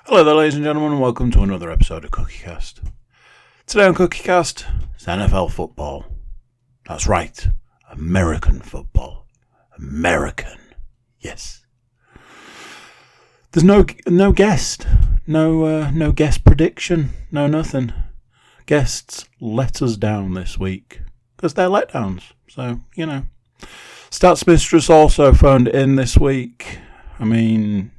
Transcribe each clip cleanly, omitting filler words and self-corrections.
Hello there, ladies and gentlemen, and welcome to another episode of CookieCast. Today on CookieCast, it's NFL football. That's right, American football. American, yes. There's no guest, no guest prediction, no nothing. Guests let us down this week because they're letdowns. So Stats Mistress also phoned in this week. I mean,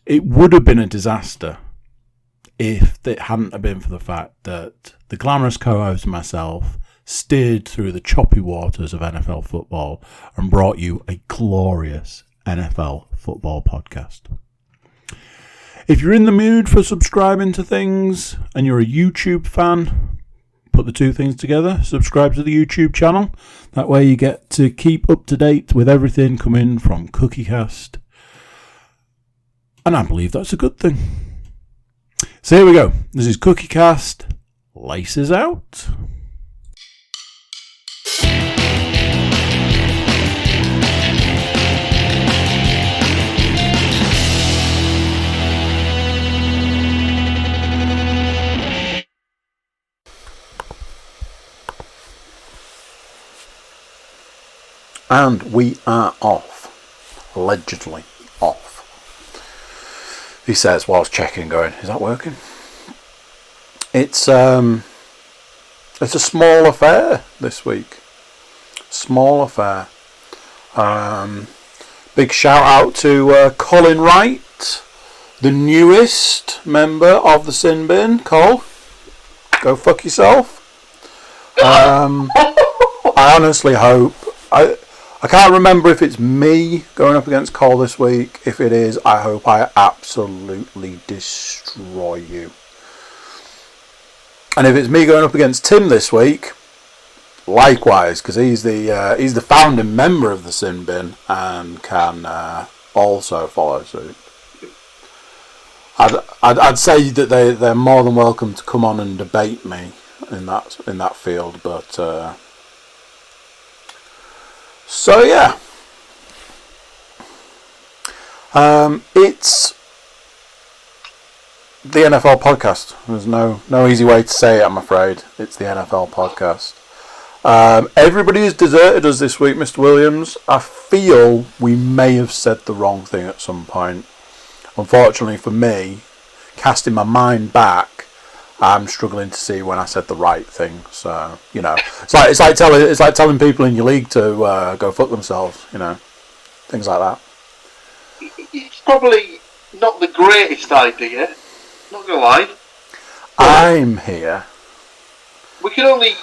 it would have been a disaster if it hadn't have been for the fact that the glamorous co-host and myself steered through the choppy waters of NFL football and brought you a glorious NFL football podcast. If you're in the mood for subscribing to things and you're a YouTube fan, put the two things together, subscribe to the YouTube channel. That way you get to keep up to date with everything coming from CookieCast. And I believe that's a good thing. So here we go. This is CookieCast. Laces out. And we are off. Allegedly off. He says whilst checking, going, is that working? It's a small affair this week. Small affair. Big shout out to Colin Wright, the newest member of the Sin Bin. Cole, go fuck yourself. I honestly hope... I can't remember if it's me going up against Cole this week. If it is, I hope I absolutely destroy you. And if it's me going up against Tim this week, likewise, because he's the founding member of the Sin Bin and can also follow suit. I'd say that they're more than welcome to come on and debate me in that field, but. So yeah, it's the NFL podcast. There's no easy way to say it, I'm afraid. It's the NFL podcast. Everybody has deserted us this week, Mr. Williams. I feel we may have said the wrong thing at some point. Unfortunately for me, casting my mind back, I'm struggling to see when I said the right thing. So it's like telling people in your league to go fuck themselves. Things like that. It's probably not the greatest idea. Not gonna lie. I'm here. We can only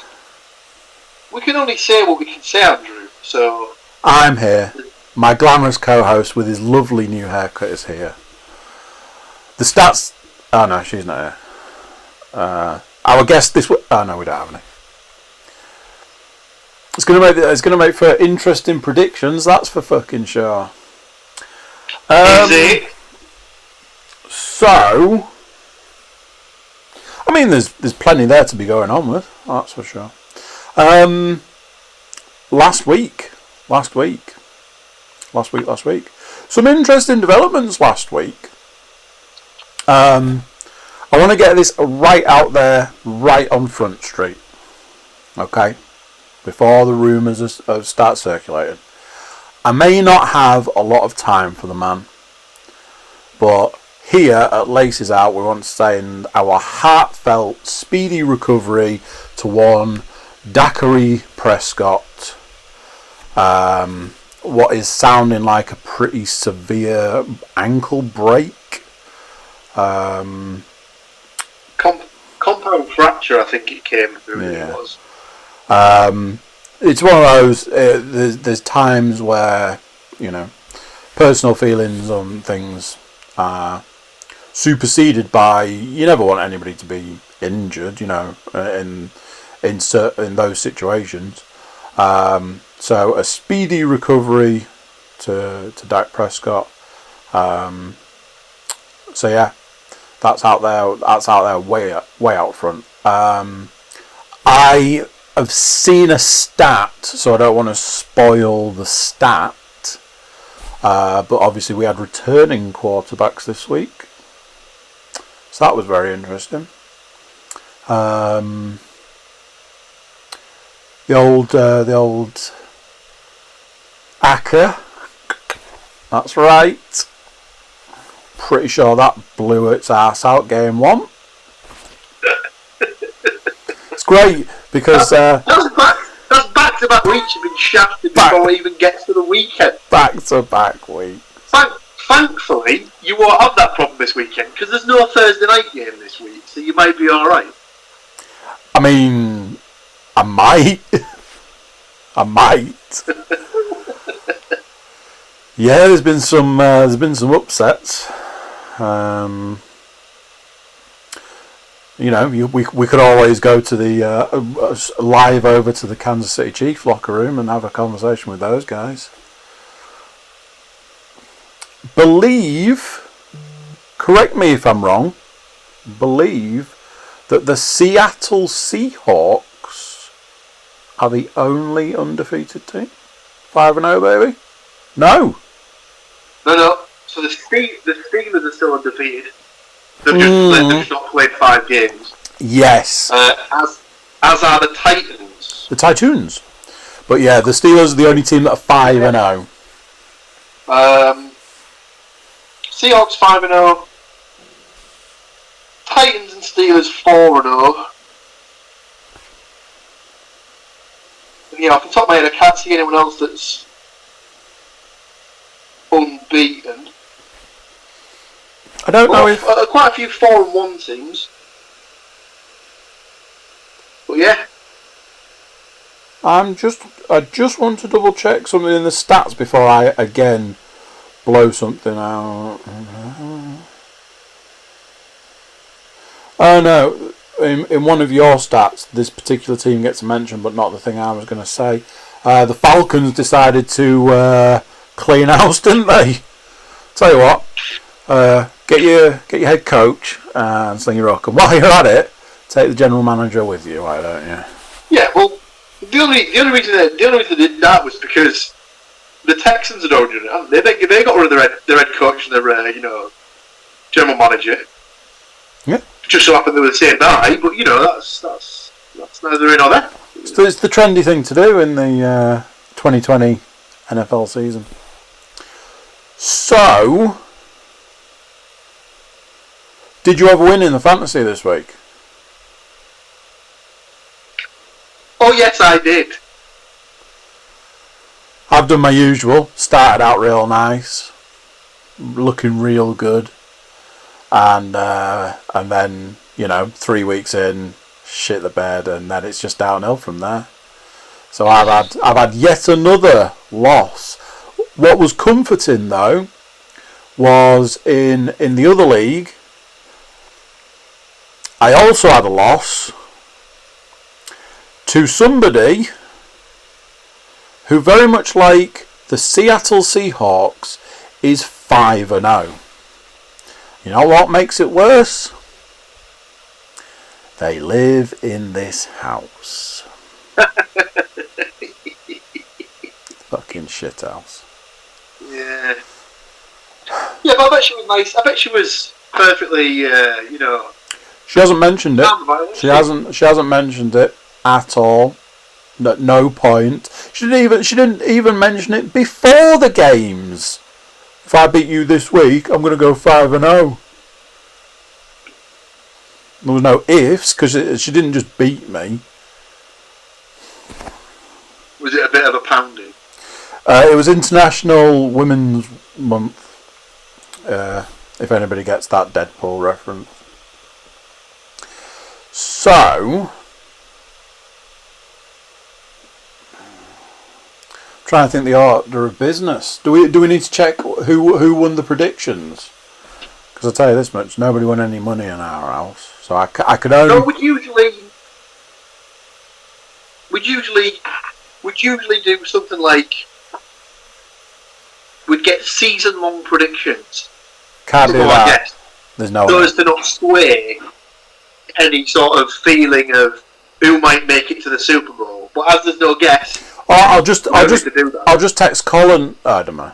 say what we can say, Andrew. So I'm here. My glamorous co-host with his lovely new haircut is here. The stats. Oh no, she's not here. Our guest this week. Oh no, we don't have any. It's gonna make for interesting predictions. That's for fucking sure. Easy. So, I mean, there's plenty there to be going on with. That's for sure. Last week. Some interesting developments last week. I want to get this right out there, right on Front Street. Okay? Before the rumours start circulating. I may not have a lot of time for the man. But here at Laces Out, we want to send our heartfelt, speedy recovery to one Dakari Prescott. What is sounding like a pretty severe ankle break. Compound fracture, I think it came through. Yeah. It was. It's one of those. There's times where personal feelings on things are superseded by. You never want anybody to be injured. In those situations. So a speedy recovery to Dak Prescott. So yeah. That's out there way out front. I have seen a stat, so I don't want to spoil the stat. But obviously we had returning quarterbacks this week. So that was very interesting. The old Acker. That's right. Pretty sure that blew its ass out game 1. It's great because that's back-to-back weeks you've been shafted before it even gets to the weekend. Back-to-back weeks. Thankfully, you won't have that problem this weekend because there's no Thursday night game this week, so you might be all right. I mean, I might. Yeah, there's been some upsets. We could always go to the live over to the Kansas City Chiefs locker room and have a conversation with those guys. Correct me if I'm wrong, believe that the Seattle Seahawks are the only undefeated team. 5-0, baby? No. No. So the Steelers are still undefeated. They've just not played 5 games. Yes. As are the Titans. The Titans. But yeah, the Steelers are the only team that are 5-0. Seahawks 5-0. Titans and Steelers 4-0. And yeah, off the top of my head, I can't see anyone else that's unbeaten. I don't know if quite a few 4-1 teams. But yeah. I just want to double check something in the stats before I again blow something out. Oh no, in one of your stats, this particular team gets mentioned, but not the thing I was going to say. The Falcons decided to clean house, didn't they? Tell you what, get your head coach and sling your rock, and while you're at it, take the general manager with you. Why don't you? Yeah, well, the only reason they did that was because the Texans had already done it. They got rid of their head coach and their general manager. Yeah. Just so happened they were the same night, but that's neither here nor there. So it's the trendy thing to do in the 2020 NFL season. So, did you ever win in the fantasy this week? Oh yes, I did. I've done my usual. Started out real nice, looking real good, and then 3 weeks in, shit the bed, and then it's just downhill from there. So I've had yet another loss. What was comforting though was in the other league, I also had a loss to somebody who, very much like the Seattle Seahawks, is 5-0. You know what makes it worse? They live in this house. Fucking shit house. Yeah. Yeah, but I bet she was nice. I bet she was perfectly, She hasn't mentioned it. She hasn't mentioned it at all. No point. She didn't even mention it before the games. If I beat you this week, I'm going to go 5-0. There was no ifs because she didn't just beat me. Was it a bit of a pounding? It was International Women's Month. If anybody gets that Deadpool reference. So, trying to think the order of business. Do we need to check who won the predictions? Because I'll tell you this much: nobody won any money in our house. So I could only. No, we'd usually do something like we'd get season-long predictions. Can't do that. There's no. So as to not sway any sort of feeling of who might make it to the Super Bowl. But as there's no guess, I'll just text Colin. I don't know.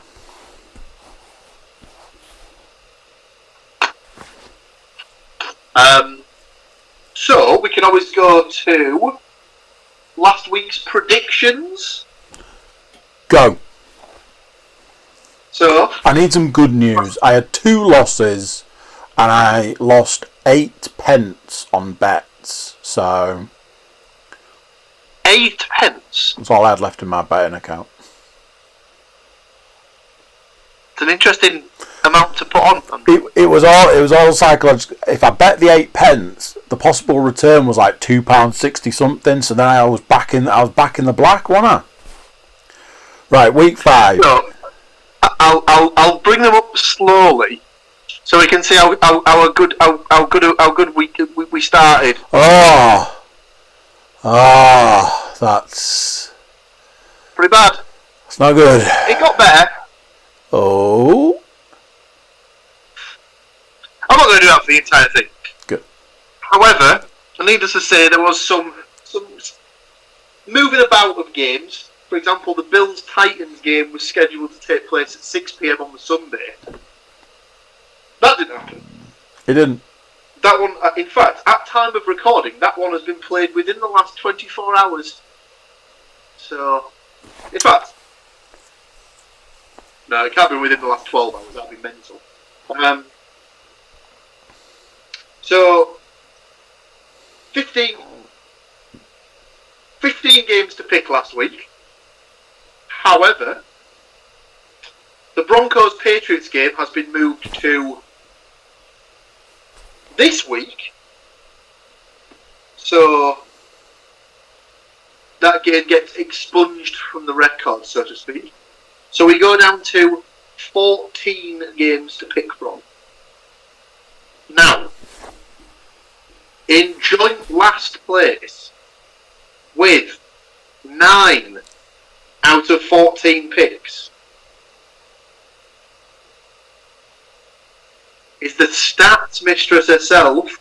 So we can always go to last week's predictions. Go. So I need some good news. I had 2 losses, and I lost 8 pence on bets. So 8 pence. that's all I had left in my betting account. It's an interesting amount to put on. It was all psychological. If I bet the 8 pence, the possible return was like £2.60 something. So then I was back in the black, wasn't I? Right, week 5. So, I'll bring them up slowly, so we can see how good we started. That's Pretty bad. It's not good. It got better. Oh, I'm not going to do that for the entire thing. good. However, needless to say, there was some moving about of games. For example, the Bills-Titans game was scheduled to take place at 6 p.m. on the Sunday. That didn't happen. It didn't. That one, in fact, at time of recording, that one has been played within the last 24 hours. So, in fact, no, it can't be within the last 12 hours. That'd be mental. So, 15 games to pick last week. However, the Broncos-Patriots game has been moved to this week. So, that game gets expunged from the record, so to speak. So we go down to 14 games to pick from. Now, in joint last place, with 9 out of 14 picks, is the stats mistress herself,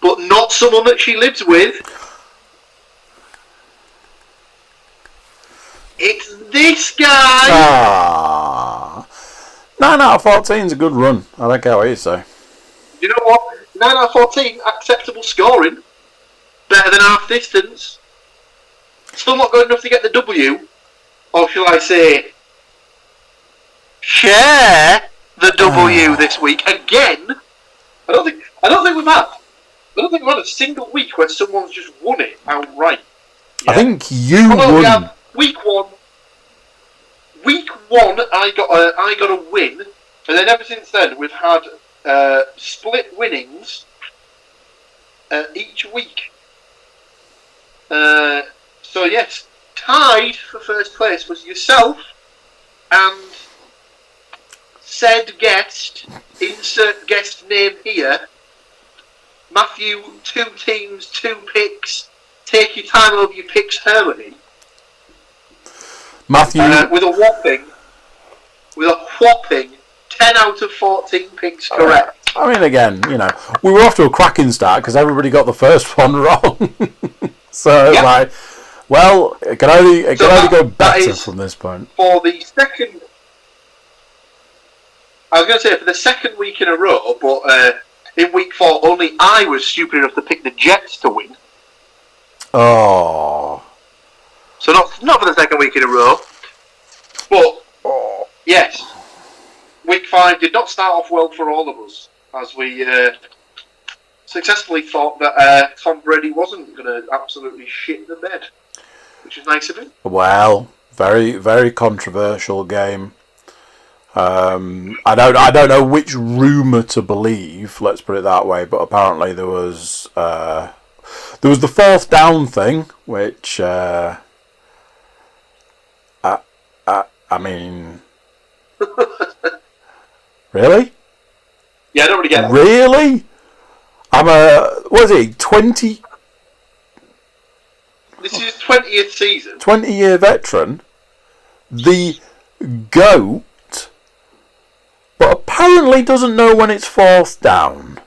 but not someone that she lives with. It's this guy! 9 out of 14 is a good run. I don't care what you say. You know what? 9 out of 14, acceptable scoring. Better than half distance. Still not good enough to get the W. Or shall I say, share the W this week again. I don't think we've had a single week where someone's just won it outright. Yeah? I think you won. Week one, I got a win, and then ever since then we've had split winnings each week. So yes, tied for first place was yourself and said guest, insert guest name here, Matthew, 2 teams, 2 picks, take your time over your picks, Hermione. Matthew, with a whopping 10 out of 14 picks correct. I mean, again, we were off to a cracking start because everybody got the first one wrong. So, it can only go better from this point. For the second, I was going to say for the second week in a row, but in week 4, only I was stupid enough to pick the Jets to win. Oh. So not for the second week in a row, but yes, week 5 did not start off well for all of us, as we successfully thought that Tom Brady wasn't going to absolutely shit the bed, which is nice of him. Well, very, very controversial game. I don't know which rumour to believe. Let's put it that way. But apparently there was the 4th down thing, which. I mean, really? Yeah, I don't really get it. Really? What is it, 20? This is his 20th season. 20-year veteran. The GOAT. But apparently doesn't know when it's 4th down.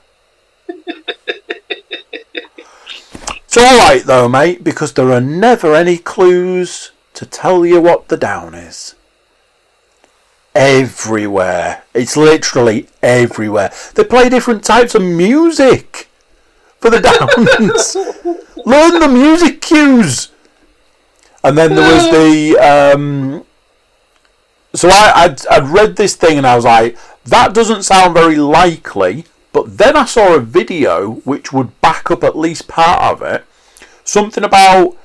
It's alright though, mate, because there are never any clues to tell you what the down is. everywhere. It's literally everywhere. They play different types of music for the dance. Learn the music cues. And then there was the... so I'd read this thing and I was like, that doesn't sound very likely. But then I saw a video which would back up at least part of it. Something about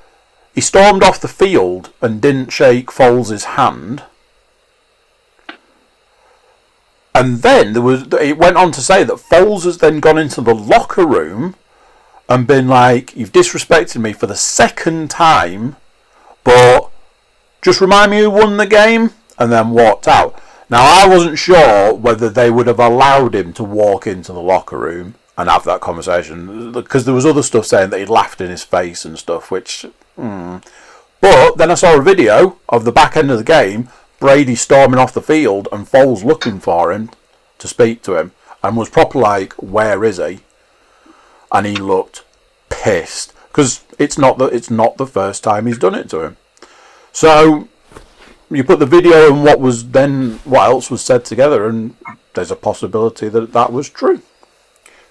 he stormed off the field and didn't shake Foles' hand. And then it went on to say that Foles has then gone into the locker room and been like, you've disrespected me for the second time, but just remind me who won the game, and then walked out. Now, I wasn't sure whether they would have allowed him to walk into the locker room and have that conversation, because there was other stuff saying that he laughed in his face and stuff, which... But then I saw a video of the back end of the game, Brady storming off the field and Foles looking for him to speak to him, and was proper like, where is he? And he looked pissed, because it's not the first time he's done it to him. So you put the video and what else was said together, and there's a possibility that was true.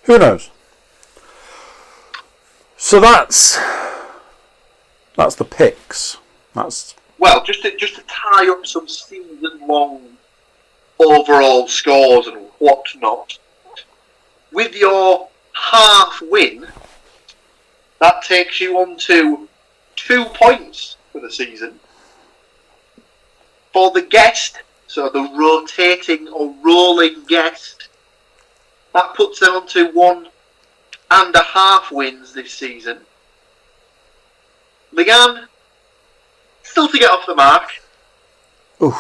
Who knows? So that's the picks. Well, just to tie up some season-long overall scores and whatnot, with your half win, that takes you on to 2 points for the season. For the guest, so the rotating or rolling guest, that puts them on to 1.5 wins this season. Leanne, still to get off the mark. Oof.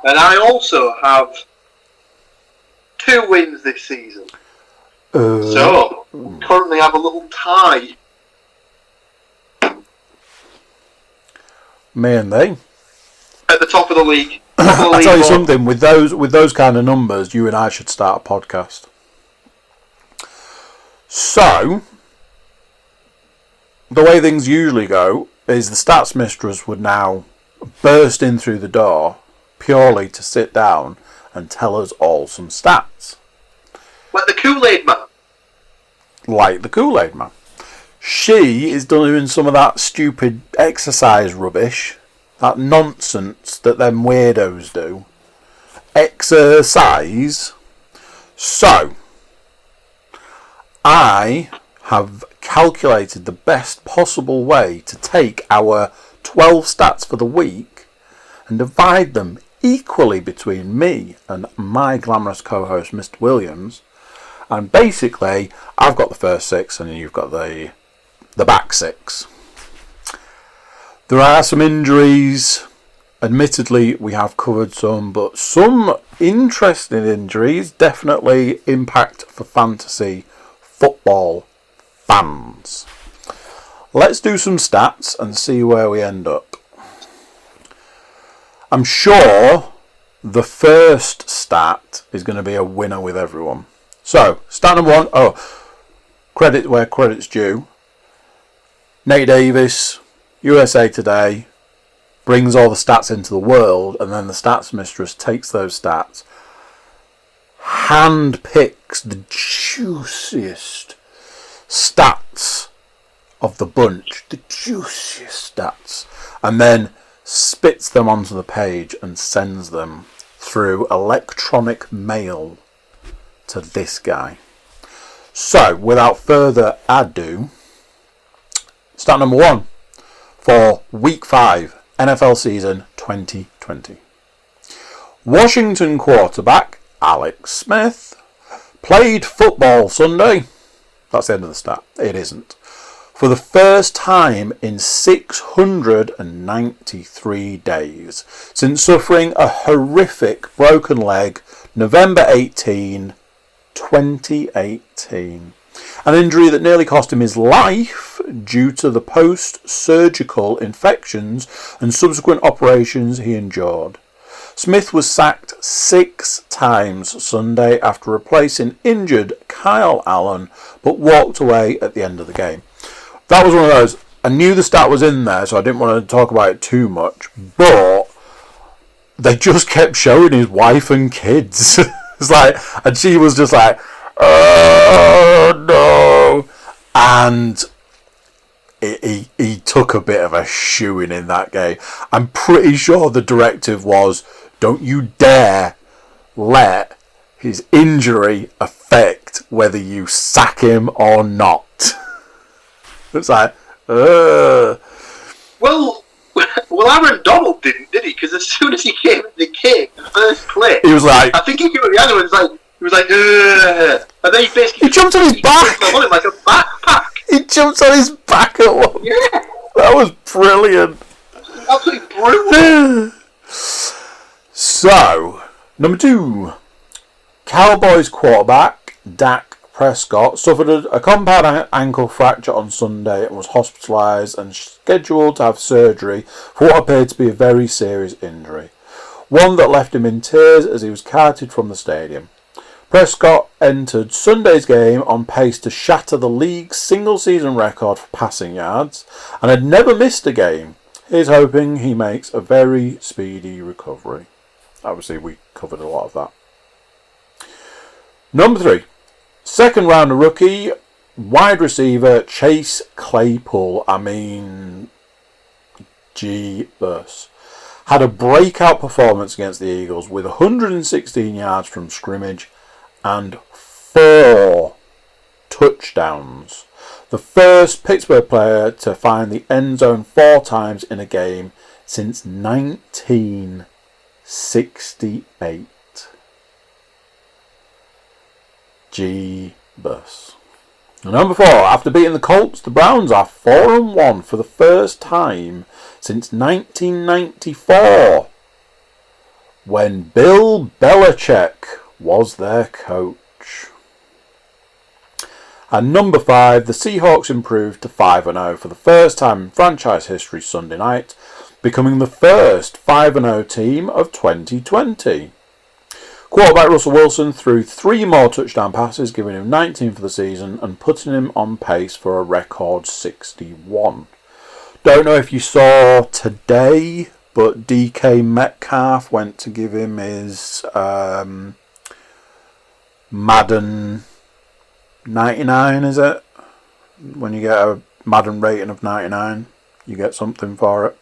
And I also have 2 wins this season. So, currently have a little tie. Me and they. At the top of the league. I'll tell you something, with those kind of numbers, you and I should start a podcast. So, the way things usually go is the stats mistress would now burst in through the door purely to sit down and tell us all some stats. Like the Kool-Aid man. Like the Kool-Aid man. She is doing some of that stupid exercise rubbish, that nonsense that them weirdos do. Exercise. So, I have calculated the best possible way to take our 12 stats for the week and divide them equally between me and my glamorous co-host, Mr. Williams. And basically, I've got the first 6 and you've got the back 6. There are some injuries. Admittedly, we have covered some, but some interesting injuries definitely impact for fantasy football fans. Let's do some stats and see where we end up. I'm sure the first stat is going to be a winner with everyone. So, stat number 1. Credit where credit's due. Nate Davis, USA Today, brings all the stats into the world, and then the stats mistress takes those stats, hand picks the juiciest stats of the bunch, the juiciest stats, and then spits them onto the page and sends them through electronic mail to this guy. So, without further ado, stat number 1 for Week 5, NFL season 2020. Washington quarterback Alex Smith played football Sunday. That's the end of the stat. It isn't. For the first time in 693 days, since suffering a horrific broken leg November 18, 2018. An injury that nearly cost him his life due to the post-surgical infections and subsequent operations he endured. Smith was sacked 6 times Sunday after replacing injured Kyle Allen, but walked away at the end of the game. That was one of those. I knew the stat was in there, so I didn't want to talk about it too much, but they just kept showing his wife and kids. It's like, and she was just like, oh no. And he took a bit of a shoeing in that game. I'm pretty sure the directive was, don't you dare let his injury affect whether you sack him or not. It's like, Well, Aaron Donald didn't, did he? Because as soon as he came in the game, the first play, he was like, I think he came at the other one, he was like, and then he basically jumped on his back. On him like a backpack. He jumped on his back at one. Yeah, that was brilliant. Absolutely brutal. So, number 2, Cowboys quarterback Dak Prescott suffered a compound ankle fracture on Sunday and was hospitalised and scheduled to have surgery for what appeared to be a very serious injury, one that left him in tears as he was carted from the stadium. Prescott entered Sunday's game on pace to shatter the league's single-season record for passing yards and had never missed a game. He's hoping he makes a very speedy recovery. Obviously, we covered a lot of that. Number 3. Second rounder rookie, wide receiver Chase Claypool. Jeebus. Had a breakout performance against the Eagles with 116 yards from scrimmage and 4 touchdowns. The first Pittsburgh player to find the end zone 4 times in a game since 1968. G-bus. Number 4. After beating the Colts, the Browns are 4-1 for the first time since 1994, when Bill Belichick was their coach. And number 5. The Seahawks improved to 5-0 for the first time in franchise history Sunday night, becoming the first 5-0 team of 2020. Quarterback Russell Wilson threw 3 more touchdown passes, giving him 19 for the season and putting him on pace for a record 61. Don't know if you saw today, but DK Metcalf went to give him his Madden 99, is it? When you get a Madden rating of 99, you get something for it.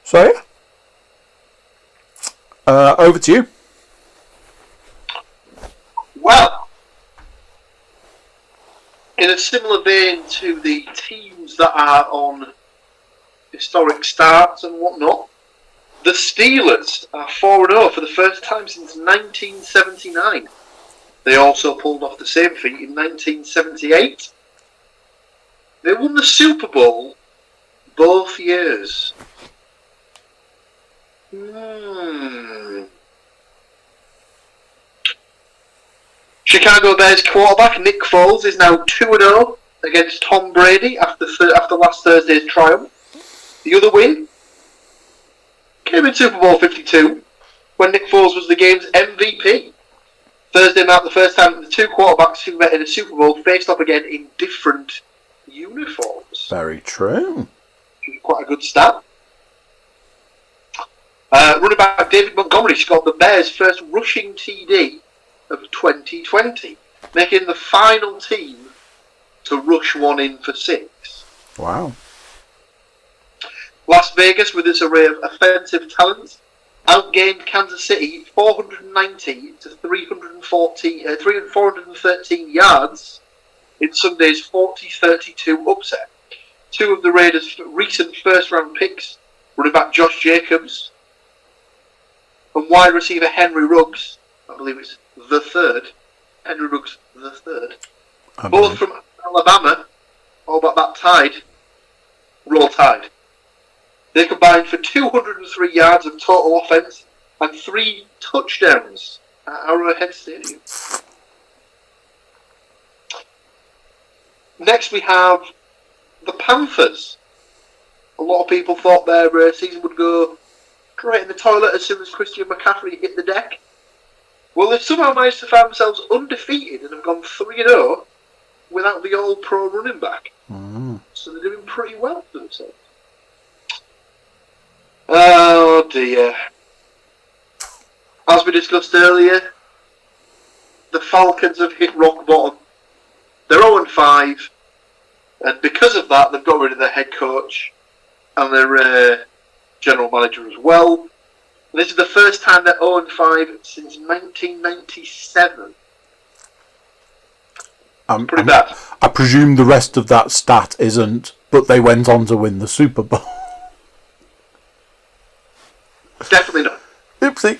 So yeah. Over to you. Well, in a similar vein to the teams that are on historic starts and whatnot, the Steelers are 4-0 for the first time since 1979. They also pulled off the same feat in 1978. They won the Super Bowl both years. Chicago Bears quarterback Nick Foles is now 2-0 against Tom Brady after last Thursday's triumph. The other win came in Super Bowl 52 when Nick Foles was the game's MVP. Thursday marked the first time that the 2 quarterbacks who met in a Super Bowl faced up again in different uniforms. Very true. Quite a good stat. Running back David Montgomery scored the Bears' first rushing TD of 2020, making the final team to rush one in for 6. Wow. Las Vegas, with its array of offensive talents, outgained Kansas City 490 to 413 yards in Sunday's 40-32 upset. 2 of the Raiders' recent first-round picks, running back Josh Jacobs and wide receiver Henry Ruggs, I believe it's the third, Henry Ruggs the third, both from Alabama, all but that tied, roll tide. They combined for 203 yards of total offense and 3 touchdowns at Arrowhead Stadium. Next we have the Panthers. A lot of people thought their season would go straight in the toilet as soon as Christian McCaffrey hit the deck. Well, they've somehow managed to find themselves undefeated and have gone 3-0 without the all-pro running back. So they're doing pretty well for themselves. dear. As we discussed earlier, the Falcons have hit rock bottom. They're 0-5, and because of that, they've got rid of their head coach and their general manager as well. And this is the first time they're 0-5 since 1997. Pretty bad. I presume the rest of that stat isn't, but they went on to win the Super Bowl. Definitely not. Oopsie.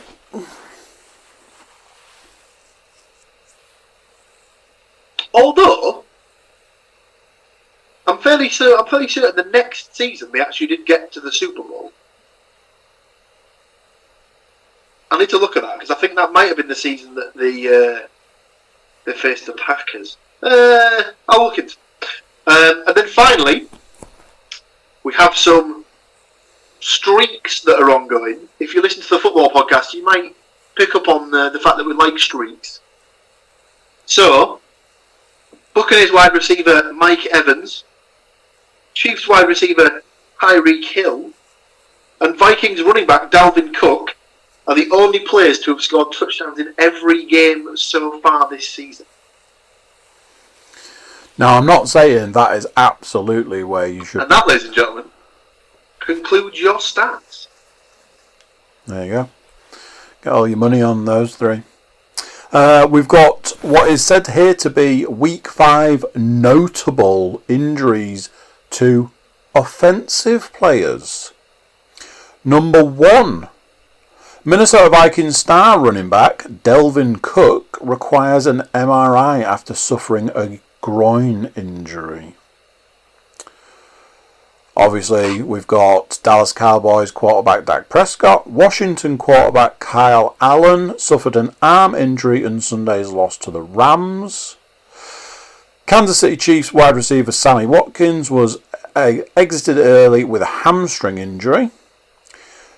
Although, I'm fairly certain the next season they actually did get to the Super Bowl. I need to look at that because I think that might have been the season that they faced the Packers. I'll look into it. And then finally, we have some streaks that are ongoing. If you listen to the football podcast, you might pick up on the fact that we like streaks. So, Buccaneers wide receiver Mike Evans, Chiefs wide receiver Tyreek Hill, and Vikings running back Dalvin Cook are the only players to have scored touchdowns in every game so far this season. Now, I'm not saying that is absolutely where you should... And that, ladies and gentlemen, concludes your stats. There you go. Get all your money on those three. We've got what is said here to be Week 5 notable injuries to offensive players. Number 1. Minnesota Vikings star running back Dalvin Cook requires an MRI after suffering a groin injury. Obviously, we've got Dallas Cowboys quarterback Dak Prescott. Washington quarterback Kyle Allen suffered an arm injury in Sunday's loss to the Rams. Kansas City Chiefs wide receiver Sammy Watkins was exited early with a hamstring injury.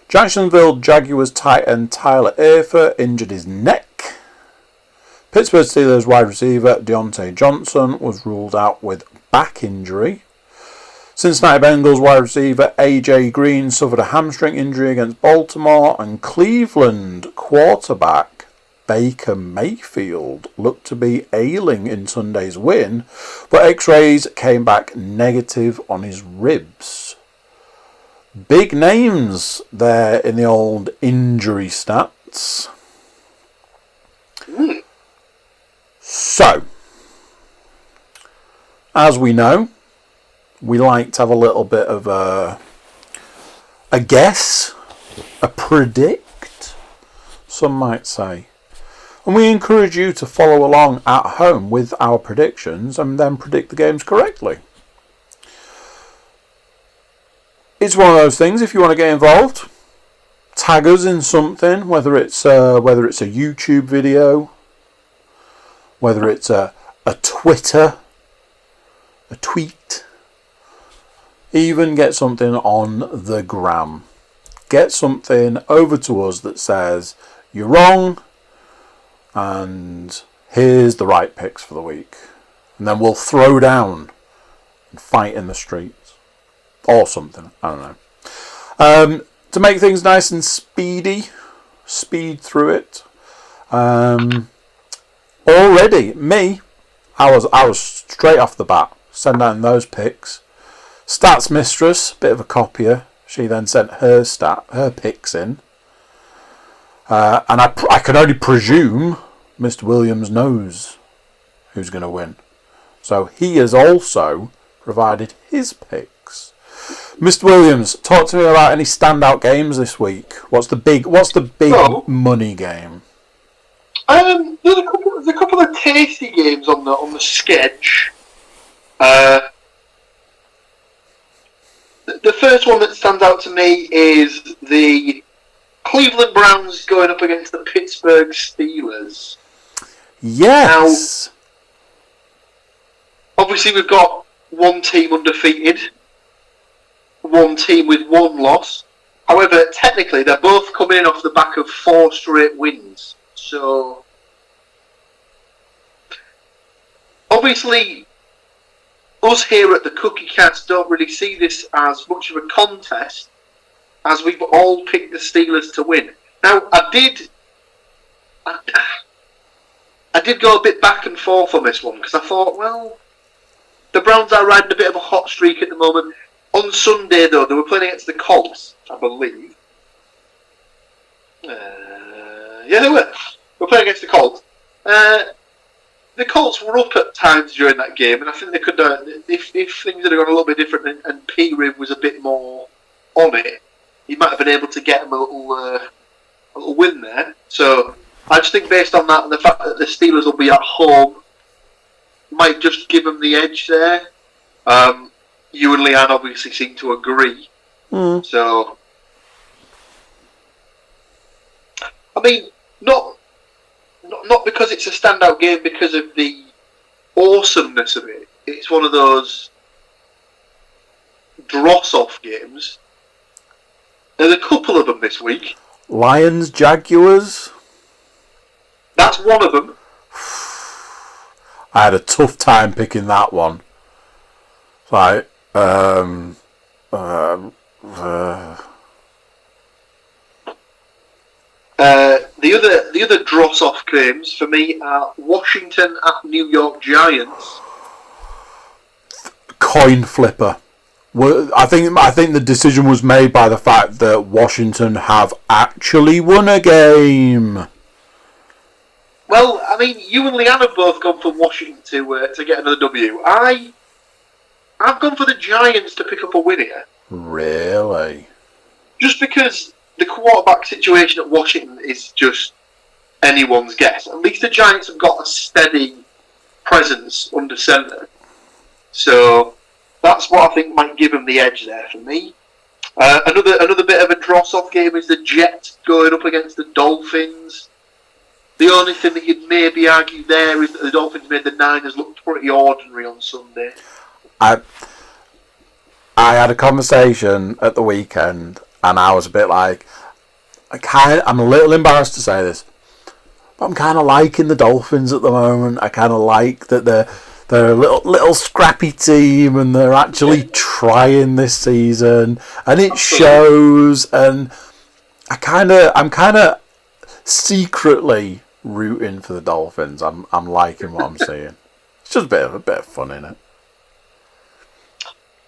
Jacksonville Jaguars tight end Tyler Eifert injured his neck. Pittsburgh Steelers wide receiver Deontay Johnson was ruled out with back injury. Cincinnati Bengals wide receiver AJ Green suffered a hamstring injury against Baltimore, and Cleveland quarterback Baker Mayfield looked to be ailing in Sunday's win, but X-rays came back negative on his ribs. Big names there in the old injury stats. So, as we know, we like to have a little bit of a guess, a predict, some might say. And we encourage you to follow along at home with our predictions and then predict the games correctly. It's one of those things, if you want to get involved, tag us in something, whether it's a YouTube video, whether it's a Twitter, a tweet, even get something on the gram. Get something over to us that says, you're wrong, and here's the right picks for the week. And then we'll throw down and fight in the streets. Or something, I don't know. To make things nice and speed through it. Already, I was straight off the bat, send out those picks. Stats Mistress, bit of a copier. She then sent her picks in. And I can only presume Mr. Williams knows who's going to win. So he has also provided his picks. Mr. Williams, talk to me about any standout games this week. What's the big money game? There's a couple of tasty games on the sketch. The first one that stands out to me is the Cleveland Browns going up against the Pittsburgh Steelers. Yes. Now, obviously we've got one team undefeated, one team with one loss. However, technically they're both coming in off the back of 4 straight wins. So, obviously, us here at the Cookie Cast don't really see this as much of a contest, as we've all picked the Steelers to win. Now, I did go a bit back and forth on this one, because I thought, well, the Browns are riding a bit of a hot streak at the moment. On Sunday, though, they were playing against the Colts, I believe. Yeah, they were. They were playing against the Colts. The Colts were up at times during that game, and I think they could, if things had gone a little bit different and P-Rib was a bit more on it, he might have been able to get them a little win there. So I just think based on that and the fact that the Steelers will be at home, might just give them the edge there. You and Leanne obviously seem to agree. So, I mean, not because it's a standout game because of the awesomeness of it. It's one of those dross-off games. There's a couple of them this week. Lions, Jaguars. That's one of them. I had a tough time picking that one. Right. The other dross-off games for me are Washington at New York Giants. Coin flipper. I think the decision was made by the fact that Washington have actually won a game. Well, I mean, you and Leanne have both gone for Washington to get another W. I've gone for the Giants to pick up a win here. Really? Just because the quarterback situation at Washington is just anyone's guess. At least the Giants have got a steady presence under centre. So that's what I think might give them the edge there for me. Another bit of a dross-off game is the Jets going up against the Dolphins. The only thing that you'd maybe argue there is that the Dolphins made the Niners look pretty ordinary on Sunday. I had a conversation at the weekend, and I was a bit like, I'm a little embarrassed to say this, but I'm kind of liking the Dolphins at the moment. I kind of like that they're a little scrappy team, and they're actually trying this season, and it shows. And I'm kind of secretly rooting for the Dolphins. I'm liking what I'm seeing. It's just a bit of fun in it.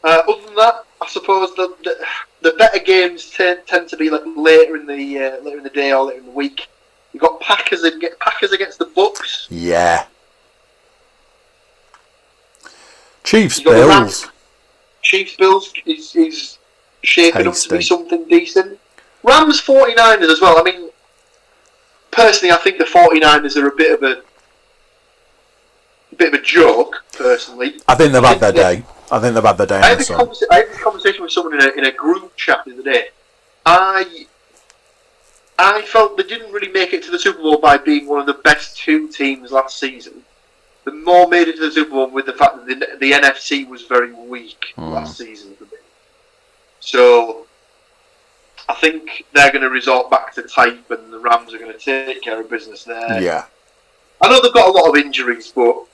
Other than that, I suppose the better games tend to be like later in the day or later in the week. You've got Packers against the Bucks. Yeah. Chiefs Bills. Chiefs Bills is shaping up to be something decent. Rams 49ers as well. I mean, personally, I think the 49ers are a bit of a joke. Personally, I think they've had their day. I had this conversation with someone in a group chat the other day. I felt they didn't really make it to the Super Bowl by being one of the best two teams last season. They more made it to the Super Bowl with the fact that the NFC was very weak last season for me. So I think they're going to resort back to type, and the Rams are going to take care of business there. Yeah. I know they've got a lot of injuries, but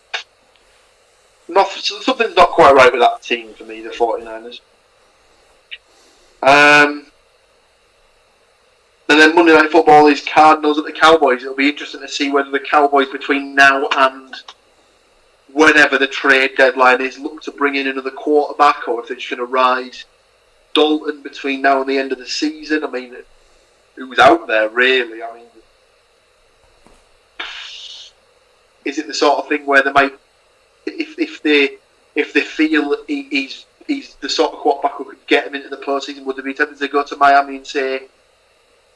something's not quite right with that team for me, the 49ers. And then Monday Night Football is Cardinals at the Cowboys. It'll be interesting to see whether the Cowboys between now and whenever the trade deadline is look to bring in another quarterback, or if they're just going to ride Dalton between now and the end of the season. I mean, who's out there really? I mean, is it the sort of thing where they might, if they feel he's the sort of quarterback who could get them into the postseason, would they be tempted to go to Miami and say,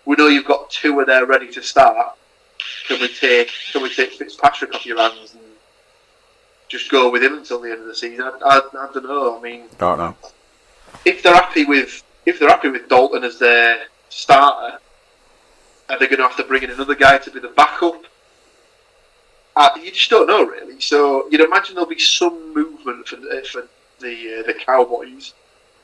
we know you've got two of there ready to start. Can we take Fitzpatrick off your hands and just go with him until the end of the season? I don't know. I mean, don't know. If they're happy with Dalton as their starter, are they going to have to bring in another guy to be the backup? You just don't know really. So you'd imagine there'll be some movement for the Cowboys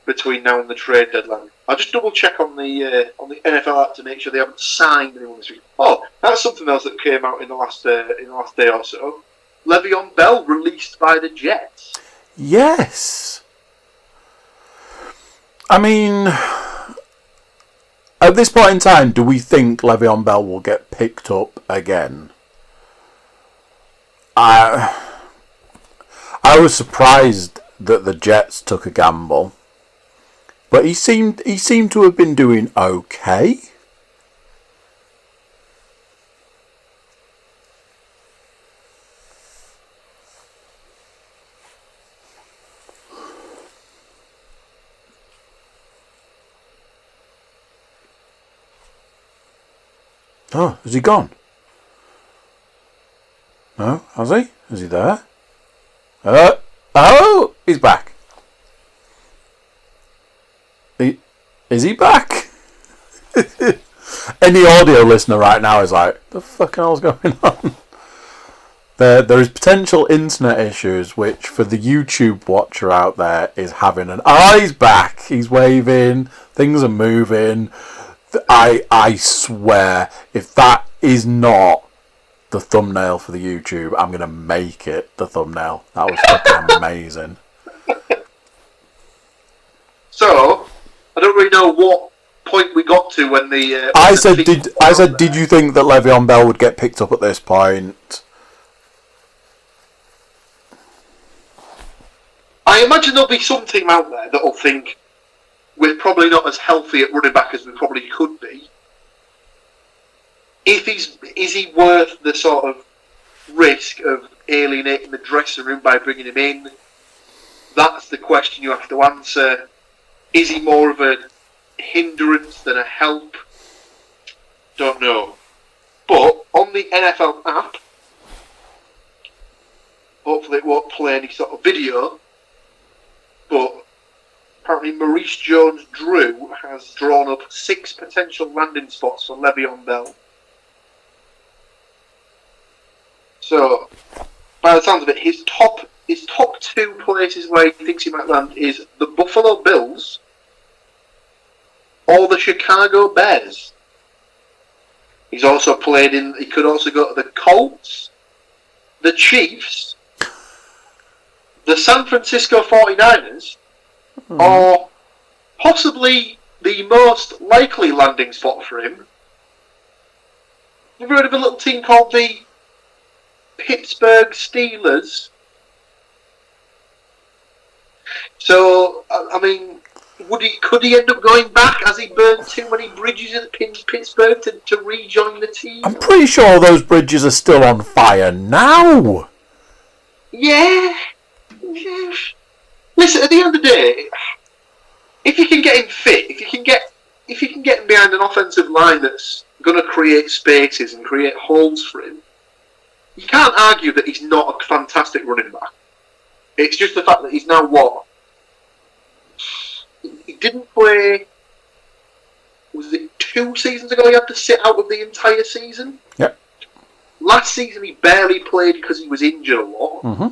between now and the trade deadline. I'll just double check on the NFL app to make sure they haven't signed anyone this week. Oh, that's something else that came out in the last day or so. Le'Veon Bell released by the Jets. Yes. I mean, At this point in time, do we think Le'Veon Bell will get picked up again? I was surprised that the Jets took a gamble, but he seemed to have been doing okay. Oh, has he gone? No, has he? Is he there? Oh, he's back. Is he back? Any audio listener right now is like, the fucking hell's going on? There is potential internet issues, which for the YouTube watcher out there is having an... Oh, he's back. He's waving. Things are moving. I swear, if that is not the thumbnail for the YouTube, I'm going to make it the thumbnail. That was fucking amazing. So, I don't really know what point we got to when the... I said, did you think that Le'Veon Bell would get picked up at this point? I imagine there'll be some team out there that'll think we're probably not as healthy at running back as we probably could be. Is he worth the sort of risk of alienating the dressing room by bringing him in? That's the question you have to answer. Is he more of a hindrance than a help? Don't know. But on the NFL app, hopefully it won't play any sort of video, but apparently Maurice Jones-Drew has drawn up 6 potential landing spots for Le'Veon Bell. So, by the sounds of it, his top 2 places where he thinks he might land is the Buffalo Bills or the Chicago Bears. He could also go to the Colts, the Chiefs, the San Francisco 49ers, or possibly the most likely landing spot for him. Have you heard of a little team called the Pittsburgh Steelers? So, I mean, could he end up going back as he burned too many bridges in Pittsburgh to rejoin the team? I'm pretty sure those bridges are still on fire now. Yeah. Listen, at the end of the day, if you can get him fit, if you can get him behind an offensive line that's going to create spaces and create holes for him, you can't argue that he's not a fantastic running back. It's just the fact that he's now what? He didn't play. Was it 2 seasons ago he had to sit out of the entire season? Yep. Last season he barely played because he was injured a lot. Mm-hmm.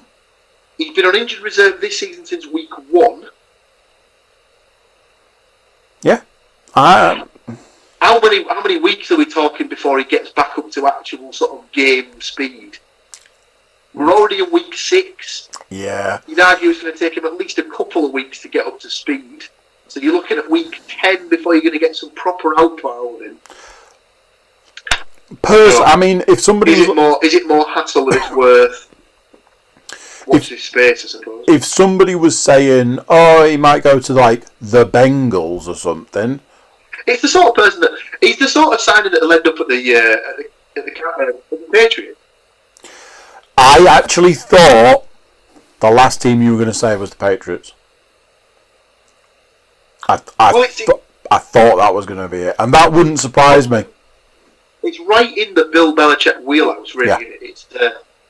He's been on injured reserve this season since week 1. Yeah. How many weeks are we talking before he gets back up to actual sort of game speed? We're already in week 6. Yeah. You'd argue it's going to take him at least a couple of weeks to get up to speed. So you're looking at week 10 before you're going to get some proper output out of him. I mean, if somebody... Is it more hassle than it's worth? What's his space, I suppose? If somebody was saying, oh, he might go to, like, the Bengals or something... It's the sort of person that... He's the sort of signing that will end up at the Patriots. I actually thought the last team you were going to say was the Patriots. I thought that was going to be it. And that wouldn't surprise me. It's right in the Bill Belichick wheelhouse, really. Yeah. It's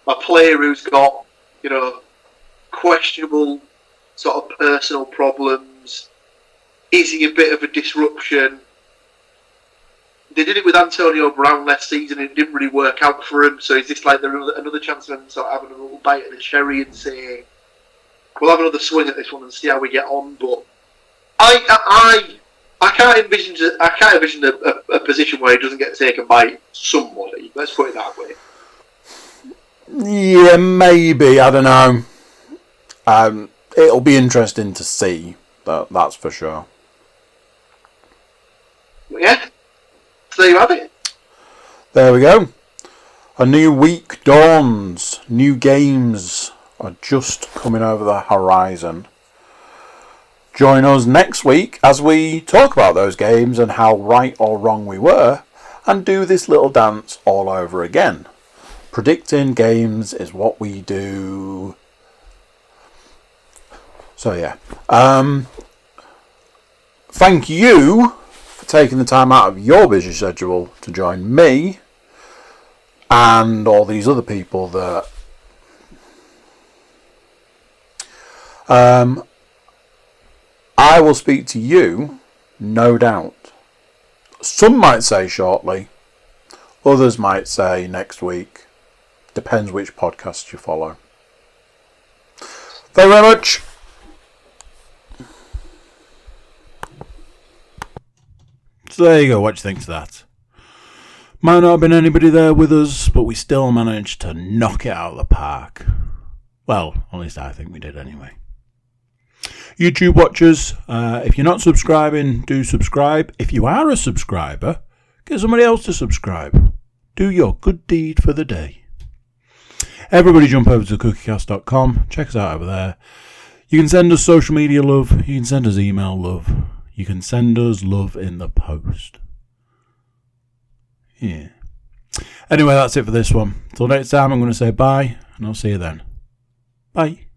a player who's got, questionable sort of personal problems. Is he a bit of a disruption? They did it with Antonio Brown last season and it didn't really work out for him. So is this like another chance of him sort of having a little bite of the cherry and saying, we'll have another swing at this one and see how we get on? But I can't envision a position where he doesn't get taken by somebody. Let's put it that way. Yeah, maybe. I don't know. It'll be interesting to see. That's for sure. Yeah. there you have it. There we go. A new week dawns. New games are just coming over the horizon. Join us next week as we talk about those games and how right or wrong we were, and do this little dance all over again. Predicting games is what we do. So yeah. Thank you for taking the time out of your busy schedule to join me and all these other people that I will speak to you, no doubt. Some might say shortly, others might say next week. Depends which podcast you follow. Thank you very much. So there you go, what do you think of that? Might not have been anybody there with us, but we still managed to knock it out of the park. Well, at least I think we did anyway. YouTube watchers, if you're not subscribing, do subscribe. If you are a subscriber, get somebody else to subscribe. Do your good deed for the day. Everybody jump over to cookiecast.com. Check us out over there. You can send us social media love. You can send us email love. You can send us love in the post. Yeah. Anyway, that's it for this one. Till next time, I'm going to say bye, and I'll see you then. Bye.